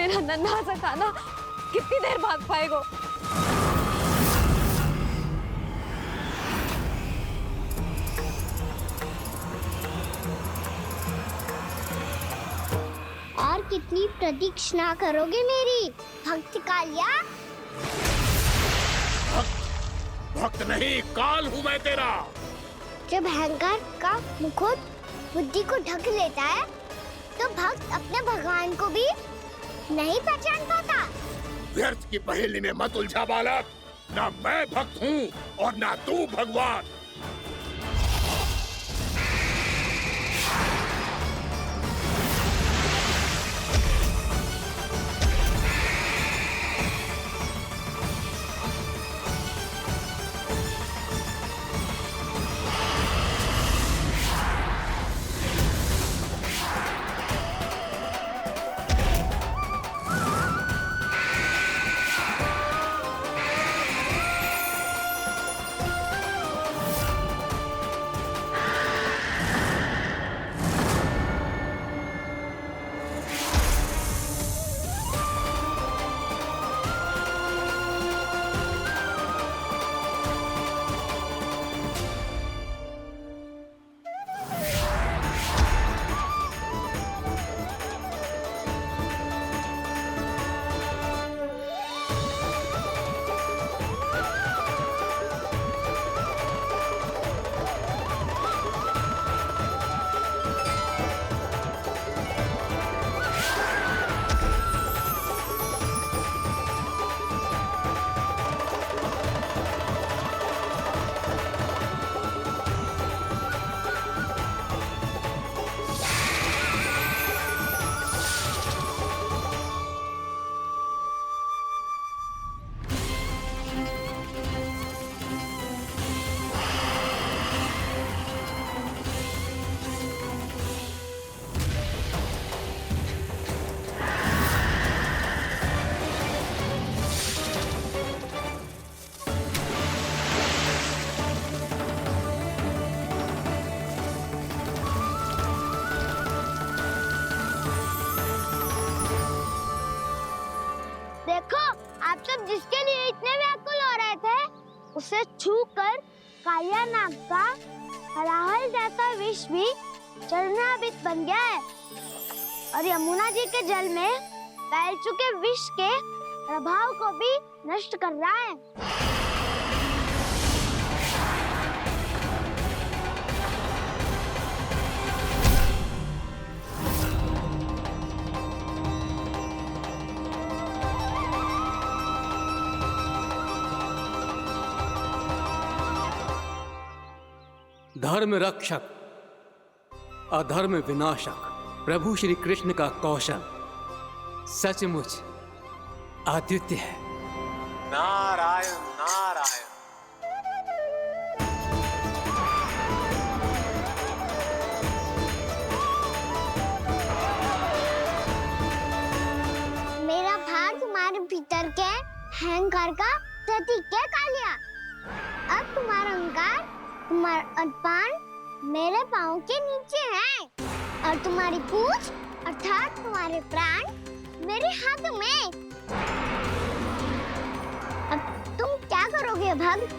मेरा नन्हा सा कान्हा कितनी देर भाग पाएगा? और कितनी प्रतीक्षा करोगे मेरी भक्त कालिया? भक्त नहीं, काल हूँ मैं तेरा। जब अहंकार का मुकुट बुद्धि को ढक लेता है तो भक्त अपने भगवान को भी नहीं पहचान पाता। व्यर्थ की पहेली में मत उलझा बालक। ना मैं भक्त हूँ और ना तू भगवान। देखो, आप सब जिसके लिए इतने व्याकुल हो रहे थे, उसे छूकर कालिया नाग का हलाहल जैसा विष भी चरणामृत बन गया है और यमुना जी के जल में फैल चुके विष के प्रभाव को भी नष्ट कर रहा है। धर्म रक्षक, अधर्म विनाशक प्रभु श्री कृष्ण का कौशल सचमुच अद्वितीय है। नारायण नारायण। मेरा भार तुम्हारे भीतर के अहंकार का प्रतीक है कालिया। अब तुम्हारा अहंकार, तुम्हारा अभिमान मेरे पाँव के नीचे है और तुम्हारी पूंछ अर्थात तुम्हारे प्राण मेरे हाथ में। अब तुम क्या करोगे भक्त?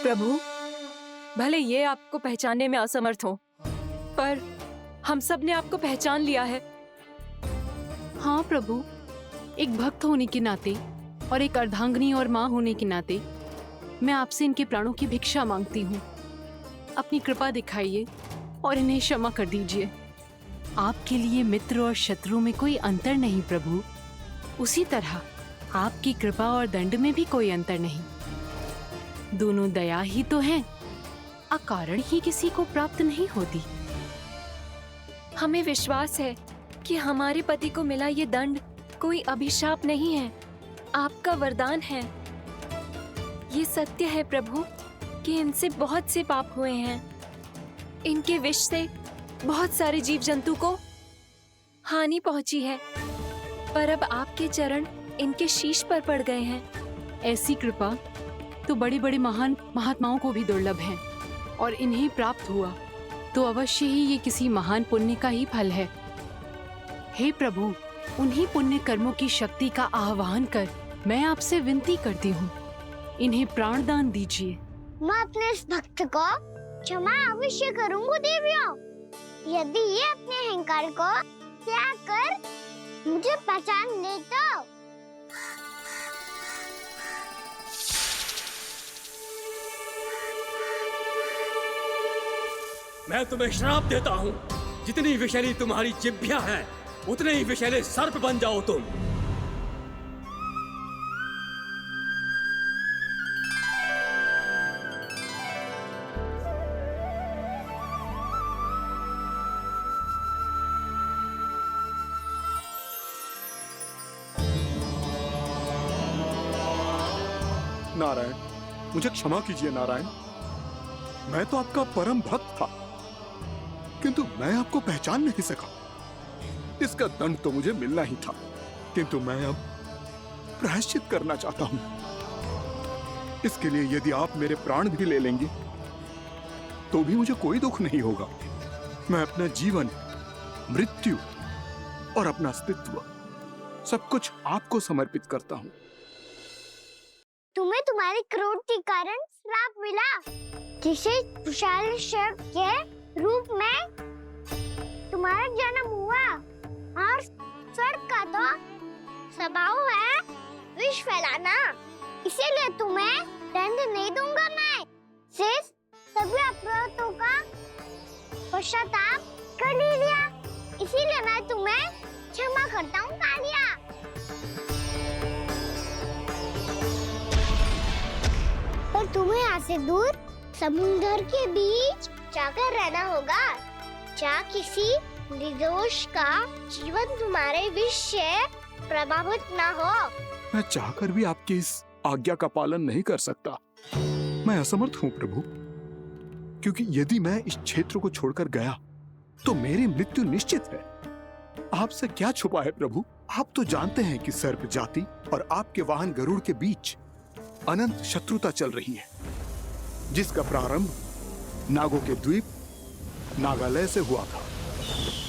प्रभु, भले ये आपको पहचानने में असमर्थ हो, पर हम सब ने आपको पहचान लिया है। हाँ प्रभु, एक भक्त होने के नाते और एक अर्धांगिनी और माँ होने के नाते मैं आपसे इनके प्राणों की भिक्षा मांगती हूँ। अपनी कृपा दिखाइए और इन्हें क्षमा कर दीजिए। आपके लिए मित्र और शत्रु में कोई अंतर नहीं प्रभु। उसी तरह आपकी कृपा और दंड में भी कोई अंतर नहीं। दोनों दया ही तो हैं, अकारण ही किसी को प्राप्त नहीं होती। हमें विश्वास है कि हमारे पति को मिला ये दंड कोई अभिशाप नहीं है, आपका वरदान है। ये सत्य है प्रभु कि इनसे बहुत से पाप हुए हैं। इनके विष से बहुत सारे जीव जंतु को हानि पहुंची है, पर अब आपके चरण इनके शीश पर पड़ गए हैं। ऐसी कृपा तो बड़े बड़े महान महात्माओं को भी दुर्लभ है, और इन्हें प्राप्त हुआ तो अवश्य ही ये किसी महान पुण्य का ही फल है। हे प्रभु, उन्हीं पुण्य कर्मों की शक्ति का आह्वान कर मैं आपसे विनती करती हूँ, इन्हें प्राणदान दीजिए। मैं अपने इस भक्त को क्षमा अवश्य करूंगा देवियों, यदि ये अपने अहंकार को त्याग कर मुझे पहचान ले तो। मैं तुम्हें श्राप देता हूँ, जितनी विषैली तुम्हारी जिह्वा है उतने ही विषैले सर्प बन जाओ तुम। नारायण, मुझे क्षमा कीजिए नारायण। मैं तो आपका परम भक्त था, किंतु मैं आपको पहचान नहीं सका। इसका दंड तो मुझे मिलना ही था, किंतु मैं अब प्रायश्चित करना चाहता हूं। इसके लिए यदि आप मेरे प्राण भी ले लेंगे तो भी मुझे कोई दुख नहीं होगा। मैं अपना जीवन, मृत्यु और अपना अस्तित्व सब कुछ आपको समर्पित करता हूं। तुम्हें तुम्हारी क्रोध के कारण श्राप मिला, जिसे विशाल सर्प के रूप में तुम्हारा जन्म हुआ, और सर्प का तो स्वभाव है विष फैलाना। इसीलिए तुम्हें दंड नहीं दूंगा मैं। शेष सभी अपराधों का पश्चाताप कर लिया, इसीलिए मैं तुम्हें क्षमा करता हूँ कालिया। पर तुम्हें यहाँ से दूर समुद्र के बीच जाकर रहना होगा, जहाँ किसी निर्दोष का जीवन तुम्हारे विष से प्रभावित न हो। मैं चाहकर भी आपकी इस आज्ञा का पालन नहीं कर सकता। मैं असमर्थ हूँ प्रभु, क्योंकि यदि मैं इस क्षेत्र को छोड़कर गया तो मेरी मृत्यु निश्चित है। आपसे क्या छुपा है प्रभु? आप तो जानते हैं कि सर्प जाति और आपके वाहन गरुड़ के बीच अनंत शत्रुता चल रही है, जिसका प्रारंभ नागों के द्वीप नागालय से हुआ था।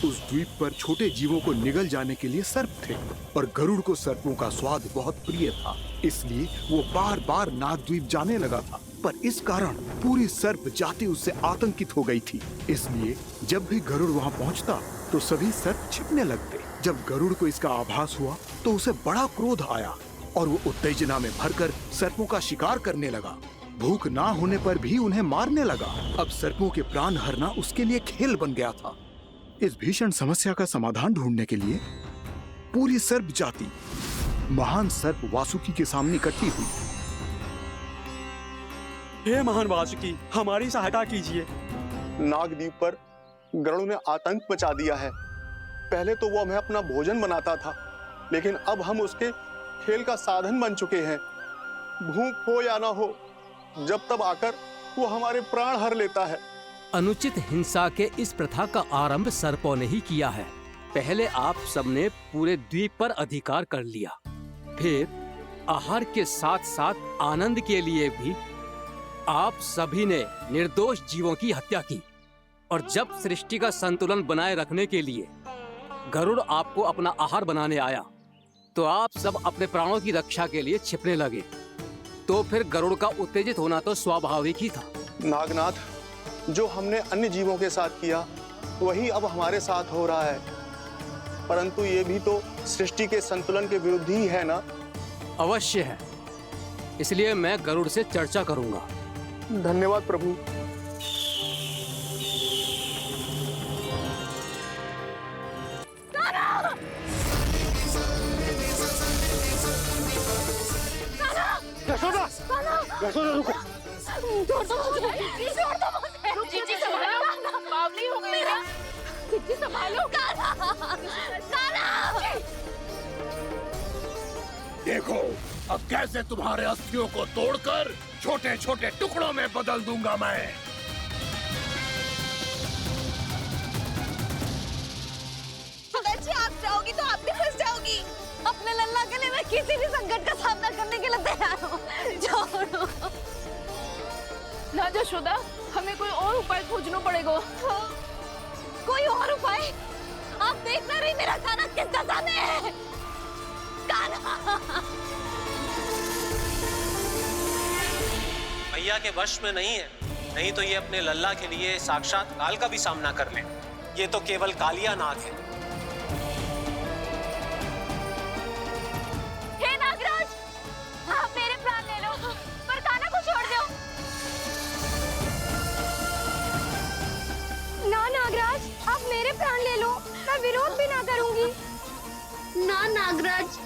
उस द्वीप पर छोटे जीवों को निगल जाने के लिए सर्प थे, और गरुड़ को सर्पों का स्वाद बहुत प्रिय था, इसलिए वो बार बार नागद्वीप जाने लगा था। पर इस कारण पूरी सर्प जाति उससे आतंकित हो गई थी। इसलिए जब भी गरुड़ वहां पहुंचता तो सभी सर्प छिपने लगते। जब गरुड़ को इसका आभास हुआ तो उसे बड़ा क्रोध आया, और वो उत्तेजना में भरकर सर्पों का शिकार करने लगा। भूख ना होने पर भी उन्हें मारने लगा। अब सर्पों के प्राण हरना उसके लिए खेल बन गया था। इस भीषण समस्या का समाधान ढूंढने के लिए पूरी सर्प जाति महान सर्प वासुकी के सामने इकट्ठी हुई। हे महान वासुकी, हमारी सहायता कीजिए। नागद्वीप पर गरुड़ ने आतंक मचा दिया है। पहले तो वो हमें अपना भोजन बनाता था, लेकिन अब हम उसके खेल का साधन बन चुके हैं। भूख हो या ना हो, जब तब आकर वो हमारे प्राण हर लेता है। अनुचित हिंसा के इस प्रथा का आरंभ सर्पों ने ही किया है। पहले आप सबने पूरे द्वीप पर अधिकार कर लिया, फिर आहार के साथ साथ आनंद के लिए भी आप सभी ने निर्दोष जीवों की हत्या की। और जब सृष्टि का संतुलन बनाए रखने के लिए गरुड़ आपको अपना आहार बनाने आया, तो आप सब अपने प्राणों की रक्षा के लिए छिपने लगे। तो फिर गरुड़ का उत्तेजित होना तो स्वाभाविक ही था। नागनाथ, जो हमने अन्य जीवों के साथ किया वही अब हमारे साथ हो रहा है, परंतु ये भी तो सृष्टि के संतुलन के विरुद्ध ही है ना? अवश्य है, इसलिए मैं गरुड़ से चर्चा करूंगा। धन्यवाद प्रभु। यशोदा रुको। जीजी संभालो, बावली हो गई ना। जीजी संभालो। ऐसे तुम्हारे अस्थियों को तोड़कर छोटे छोटे टुकड़ों में बदल दूंगा मैं। जी आप जाओगी तो आप भी फंस जाओगी। अपने लल्ला के लिए मैं किसी भी संकट का सामना करने के लिए तैयार हूँ। छोड़ो ना यशोदा, हमें कोई और उपाय खोजना पड़ेगा। कोई और उपाय? आप देख ना रही मेरा काना किस दशा में है। काना भैया के वश में नहीं है, नहीं तो ये अपने लल्ला के लिए साक्षात काल का भी सामना कर ले। ये तो केवल कालिया नाग है। हे नागराज, आप मेरे प्राण ले लो पर काना को छोड़ दो। ना नागराज, आप मेरे प्राण ले लो, मैं विरोध भी ना करूंगी। ना नागराज,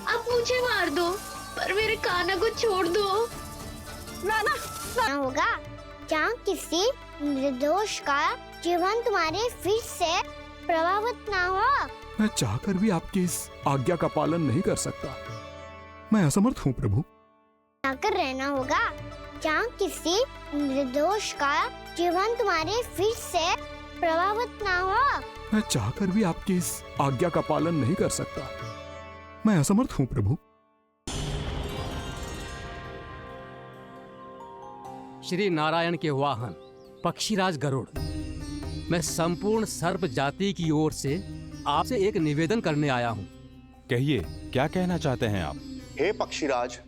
आप मुझे मार दो पर मेरे काना को छोड़ दो। ना होगा जहाँ किसी निर्दोष का जीवन तुम्हारे फिर से प्रभावित ना हो। मैं चाहकर भी आपकी इस आज्ञा का पालन नहीं कर सकता। मैं असमर्थ हूँ प्रभु। जाकर रहना होगा जहाँ किसी निर्दोष का जीवन तुम्हारे फिर से प्रभावित ना हो। मैं चाहकर भी आपकी इस आज्ञा का पालन नहीं कर सकता। मैं असमर्थ हूँ प्रभु। श्री नारायण के वाहन पक्षीराज गरुड़, मैं संपूर्ण सर्प जाति की ओर से आपसे एक निवेदन करने आया हूँ। कहिए, क्या कहना चाहते हैं आप? हे पक्षीराज,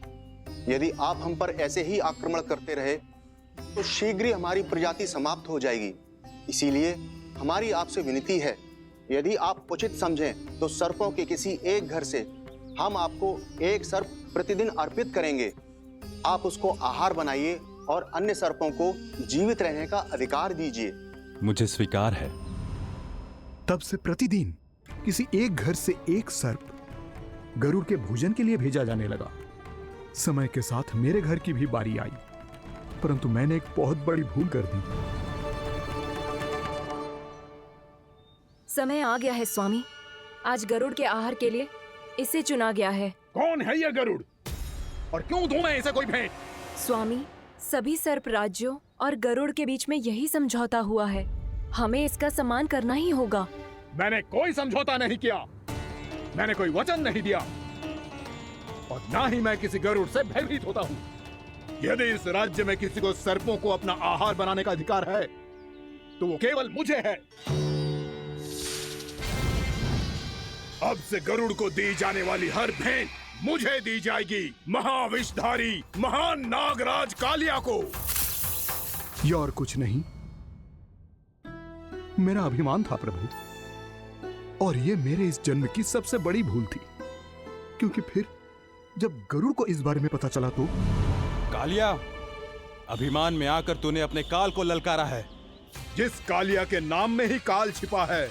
यदि आप हम पर ऐसे ही आक्रमण करते रहे तो शीघ्र ही हमारी प्रजाति समाप्त हो जाएगी। इसीलिए हमारी आपसे विनती है, यदि आप उचित समझें तो सर्पों के किसी एक घर से हम आपको एक सर्प प्रतिदिन अर्पित करेंगे। आप उसको आहार बनाइए और अन्य सर्पों को जीवित रहने का अधिकार दीजिए। मुझे स्वीकार है। तब से प्रतिदिन किसी एक घर से एक सर्प गरुड़ के भोजन के लिए भेजा जाने लगा। समय के साथ मेरे घर की भी बारी आई, परंतु मैंने एक बहुत बड़ी भूल कर दी। समय आ गया है स्वामी, आज गरुड़ के आहार के लिए इसे चुना गया है। कौन है यह गरुड़ और क्यों दूं मैं इसे कोई भेंट? स्वामी, सभी सर्प राज्यों और गरुड़ के बीच में यही समझौता हुआ है, हमें इसका सम्मान करना ही होगा। मैंने कोई समझौता नहीं किया, मैंने कोई वचन नहीं दिया और ना ही मैं किसी गरुड़ से भयभीत होता हूँ। यदि इस राज्य में किसी को सर्पों को अपना आहार बनाने का अधिकार है तो वो केवल मुझे है। अब से गरुड़ को दी जाने वाली हर भेंट मुझे दी जाएगी, महाविषधारी महान नागराज कालिया को। यह और कुछ नहीं, मेरा अभिमान था प्रभु, और ये मेरे इस जन्म की सबसे बड़ी भूल थी। क्योंकि फिर जब गरुड़ को इस बारे में पता चला तो कालिया, अभिमान में आकर तूने अपने काल को ललकारा है। जिस कालिया के नाम में ही काल छिपा है,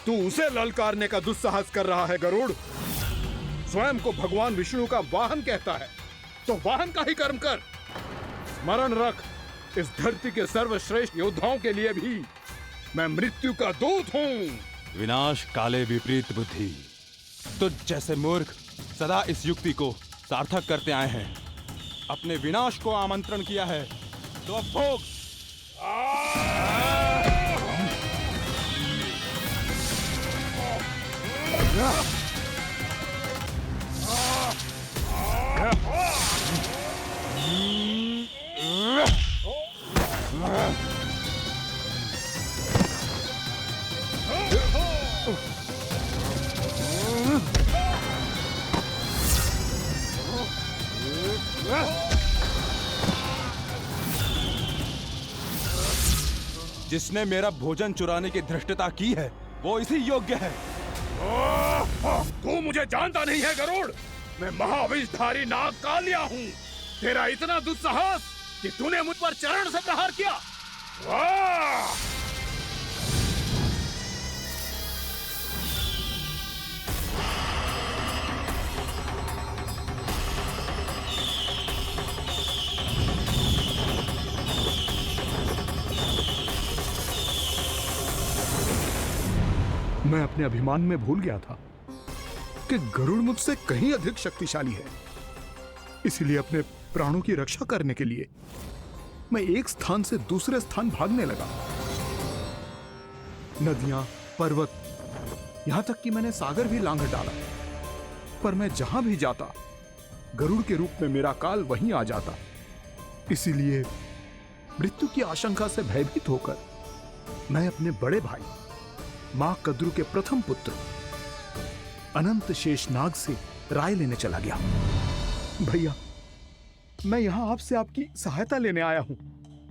तू उसे ललकारने का दुस्साहस कर रहा है गरुड़। स्वयं को भगवान विष्णु का वाहन कहता है तो वाहन का ही कर्म कर। स्मरण रख, इस धरती के सर्वश्रेष्ठ योद्धाओं के लिए भी मैं मृत्यु का दूत हूँ। विनाश काले विपरीत बुद्धि। तुझ जैसे मूर्ख सदा इस युक्ति को सार्थक करते आए हैं। अपने विनाश को आमंत्रण किया है तो अब भोग। जिसने मेरा भोजन चुराने की धृष्टता की है वो इसी योग्य है। तू मुझे जानता नहीं है गरुड़, मैं महाविषधारी नाग कालिया हूँ। तेरा इतना दुस्साहस कि तूने मुझ पर चरण से प्रहार किया। वाह! मैं अपने अभिमान में भूल गया था कि गरुड़ मुझसे कहीं अधिक शक्तिशाली है। इसलिए अपने प्राणों की रक्षा करने के लिए मैं एक स्थान से दूसरे स्थान भागने लगा। नदियां, पर्वत, यहां तक कि मैंने सागर भी लांघ डाला, पर मैं जहां भी जाता गरुड़ के रूप में मेरा काल वहीं आ जाता। इसीलिए मृत्यु की आशंका से भयभीत होकर मैं अपने बड़े भाई मां कद्रू के प्रथम पुत्र अनंत शेषनाग से राय लेने चला गया। भैया, मैं यहां आपसे आपकी सहायता लेने आया हूं।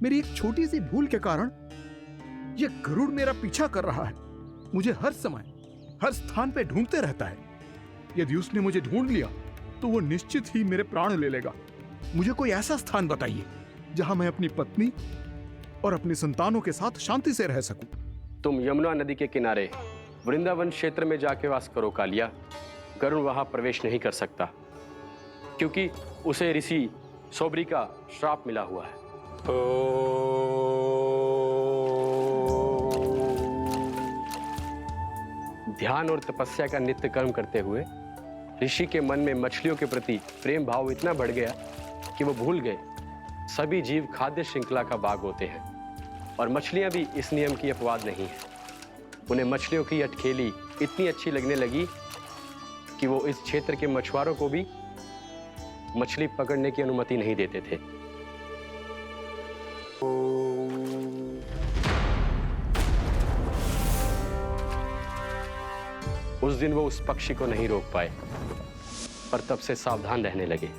मेरी एक छोटी सी भूल के कारण यह गरुड़ मेरा पीछा कर रहा है। मुझे हर समय हर स्थान पे ढूंढते रहता है। यदि उसने मुझे ढूंढ लिया तो वो निश्चित ही मेरे प्राण ले लेगा। मुझे कोई ऐसा स्थान बताइए जहां मैं अपनी पत्नी और अपनी संतानों के साथ शांति से रह सकूं। तुम यमुना नदी के किनारे वृंदावन क्षेत्र में जाके वास करो कालिया। गरुड़ वहां प्रवेश नहीं कर सकता, क्योंकि उसे ऋषि सोबरी का श्राप मिला हुआ है। ध्यान और तपस्या का नित्य कर्म करते हुए ऋषि के मन में मछलियों के प्रति प्रेम भाव इतना बढ़ गया कि वो भूल गए सभी जीव खाद्य श्रृंखला का भाग होते हैं, और मछलियां भी इस नियम की अपवाद नहीं है। उन्हें मछलियों की अटखेली इतनी अच्छी लगने लगी कि वो इस क्षेत्र के मछुआरों को भी मछली पकड़ने की अनुमति नहीं देते थे। उस दिन वो उस पक्षी को नहीं रोक पाए, पर तब से सावधान रहने लगे।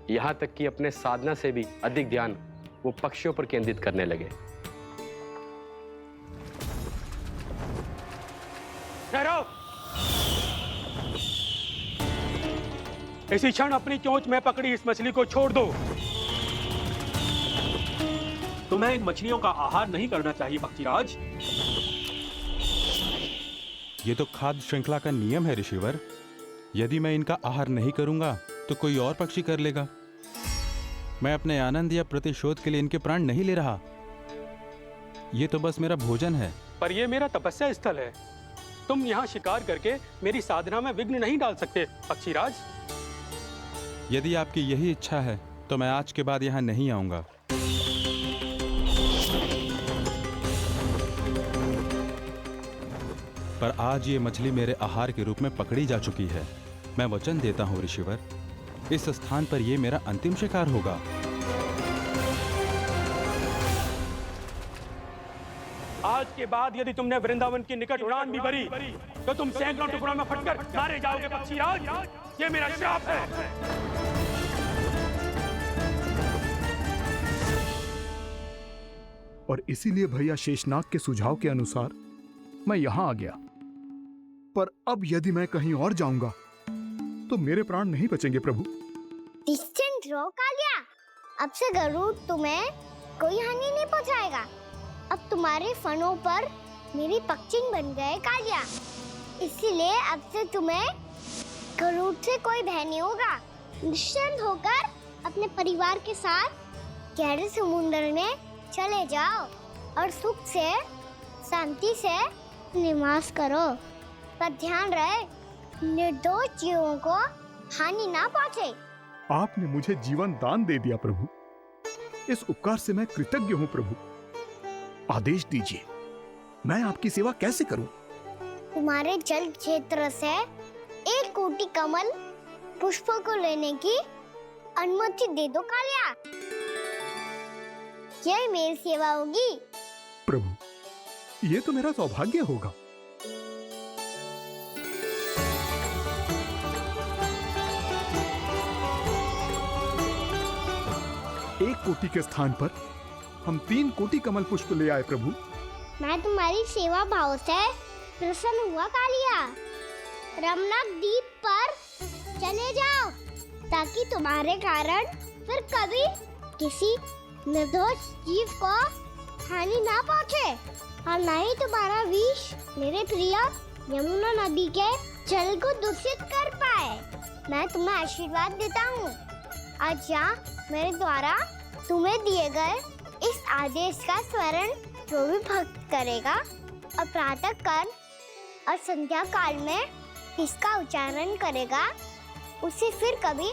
यहां तक कि अपने साधना से भी अधिक ध्यान वो पक्षियों पर केंद्रित करने लगे। ठहरो! इसी क्षण अपनी चोंच में पकड़ी इस मछली को छोड़ दो। तुम्हें इन मछलियों का आहार नहीं करना चाहिए पक्षीराज। ये तो खाद्य श्रृंखला का नियम है ऋषिवर। यदि मैं इनका आहार नहीं करूंगा तो कोई और पक्षी कर लेगा। मैं अपने आनंद या प्रतिशोध के लिए इनके प्राण नहीं ले रहा। ये तो बस मेरा भोजन है। पर यह मेरा तपस्या स्थल है। तुम यहाँ शिकार करके मेरी साधना में विघ्न नहीं डाल सकते पक्षीराज। यदि आपकी यही इच्छा है तो मैं आज के बाद यहाँ नहीं आऊंगा। पर आज ये मछली मेरे आहार के रूप में पकड़ी जा चुकी है। मैं वचन देता हूँ ऋषिवर, इस स्थान पर यह मेरा अंतिम शिकार होगा। आज के बाद यदि तुमने वृंदावन की निकट उड़ान भी भरी तो तुम सैकड़ों टुकड़ों में फटकर मारे जाओगे पक्षीराज। ये मेरा श्राप है। और इसीलिए भैया शेषनाग के सुझाव के अनुसार मैं यहां आ गया। पर अब यदि मैं कहीं और जाऊंगा तो मेरे प्राण नहीं बचेंगे प्रभु। निश्चिंत रहो कालिया, अब से गरुड़ तुम्हें कोई हानि नहीं पहुंचाएगा। अब तुम्हारे फनों पर मेरी पक्षिंग बन गए कालिया, इसीलिए अब से तुम्हें गरुड़ से कोई भय नहीं होगा। निश्चिंत होकर अपने परिवार के साथ गहरे समुद्र में चले जाओ और सुख से शांति से निवास करो। पर ध्यान रहे निर्दोष जीवों को हानि ना पहुंचे। आपने मुझे जीवन दान दे दिया प्रभु, इस उपकार से मैं कृतज्ञ हूँ प्रभु। आदेश दीजिए, मैं आपकी सेवा कैसे करूं? तुम्हारे जल क्षेत्र से 1 कोटि कमल पुष्पों को लेने की अनुमति दे दो कालिया। यही मेरी सेवा होगी। प्रभु, ये तो मेरा सौभाग्य होगा। एक कोटि के स्थान पर हम 3 कोटि कमल पुष्प ले आए प्रभु। मैं तुम्हारी सेवा भाव से प्रसन्न हुआ कालिया। रमनाक द्वीप पर चले जाओ ताकि तुम्हारे कारण फिर कभी किसी निर्दोष जीव को हानि ना पहुंचे और न ही तुम्हारा विष मेरे प्रिय यमुना नदी के जल को दूषित कर पाए। मैं तुम्हें आशीर्वाद देता हूँ। आज यहाँ मेरे द्वारा तुम्हें दिए गए इस आदेश का स्मरण जो भी भक्त करेगा और प्रातः काल और संध्या काल में इसका उच्चारण करेगा, उसे फिर कभी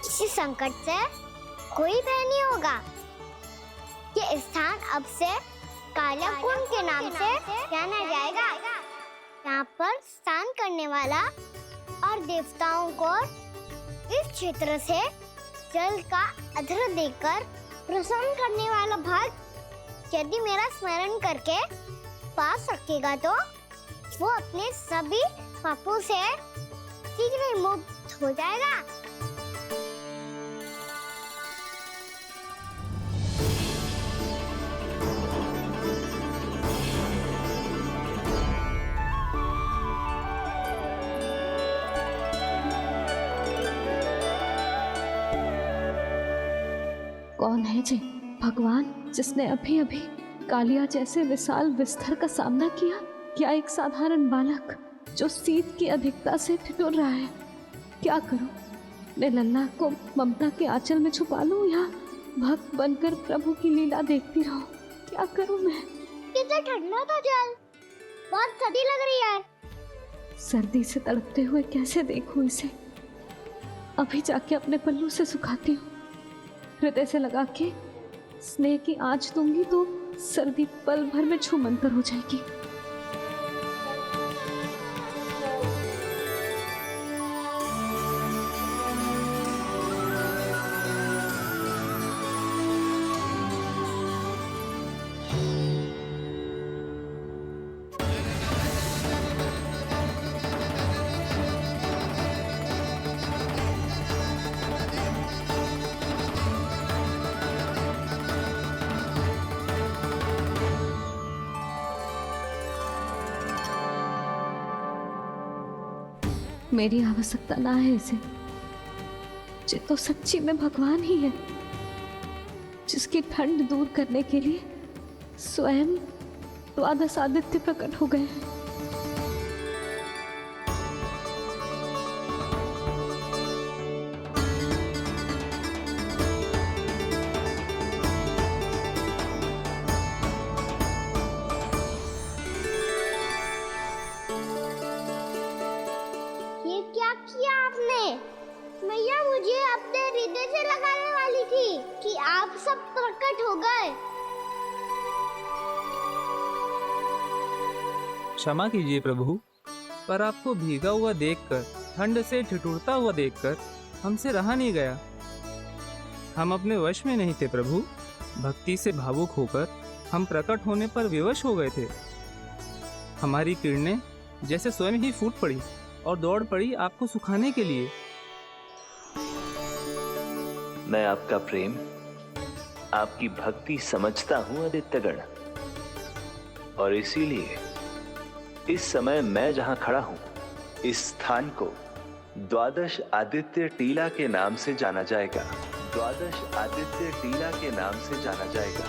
इस संकट से कोई भय नहीं होगा। ये स्थान अब से कालिया कुंड के नाम से जाना जाएगा। यहाँ पर स्नान करने वाला और देवताओं को इस क्षेत्र से जल का अर्घ्य देकर प्रसन्न करने वाला भक्त यदि मेरा स्मरण करके पास रखेगा तो वो अपने सभी पापों से शीघ्र मुक्त हो जाएगा। कौन है जी भगवान जिसने अभी अभी कालिया जैसे विशाल विस्तर का सामना किया? क्या एक साधारण बालक जो शीत की अधिकता से ठिठुर रहा है? क्या करूं? मैं लल्ला को ममता के आंचल में छुपा लूं या भक्त बनकर प्रभु की लीला देखती रहूं? क्या करूं मैं? कितना ठंडा था जल, बहुत सर्दी लग रही है। सर्दी से तड़पते हुए कैसे देखूं इसे? अभी जाके अपने पल्लू से सुखाती हूँ। हृदय से लगा के स्नेह की आंच दूंगी तो सर्दी पल भर में छूमंतर हो जाएगी। मेरी आवश्यकता ना है इसे। ये तो सच्ची में भगवान ही है जिसकी ठंड दूर करने के लिए स्वयं द्वादश आदित्य प्रकट हो गए हैं। क्या किया आपने? मैया मुझे अपने हृदय से लगाने वाली थी कि आप सब प्रकट हो गए। क्षमा कीजिए प्रभु, पर आपको भीगा हुआ देखकर, ठंड से ठिठुरता हुआ देखकर हमसे रहा नहीं गया। हम अपने वश में नहीं थे प्रभु। भक्ति से भावुक होकर हम प्रकट होने पर विवश हो गए थे। हमारी किरणें जैसे स्वयं ही फूट पड़ी और दौड़ पड़ी आपको सुखाने के लिए। मैं आपका प्रेम, आपकी भक्ति समझता हूं आदित्यगण, और इसीलिए इस समय मैं जहां खड़ा हूं, इस स्थान को द्वादश आदित्य टीला के नाम से जाना जाएगा। द्वादश आदित्य टीला के नाम से जाना जाएगा।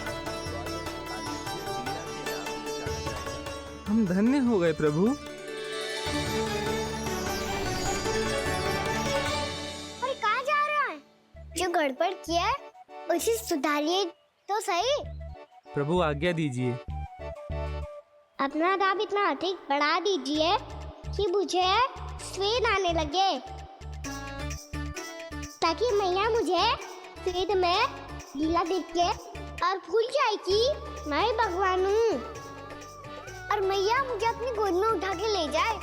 हम धन्य हो गए प्रभु। जो गड़बड़ किया है उसे सुधारिए तो सही। प्रभु आज्ञा दीजिए। अपना दाम इतना अधिक बढ़ा दीजिए कि मुझे स्वेद आने लगे, ताकि मैया मुझे स्वेद में लीला देख के और भूल जाए कि मैं भगवान हूँ, और मैया मुझे अपनी गोद में उठा के ले जाए।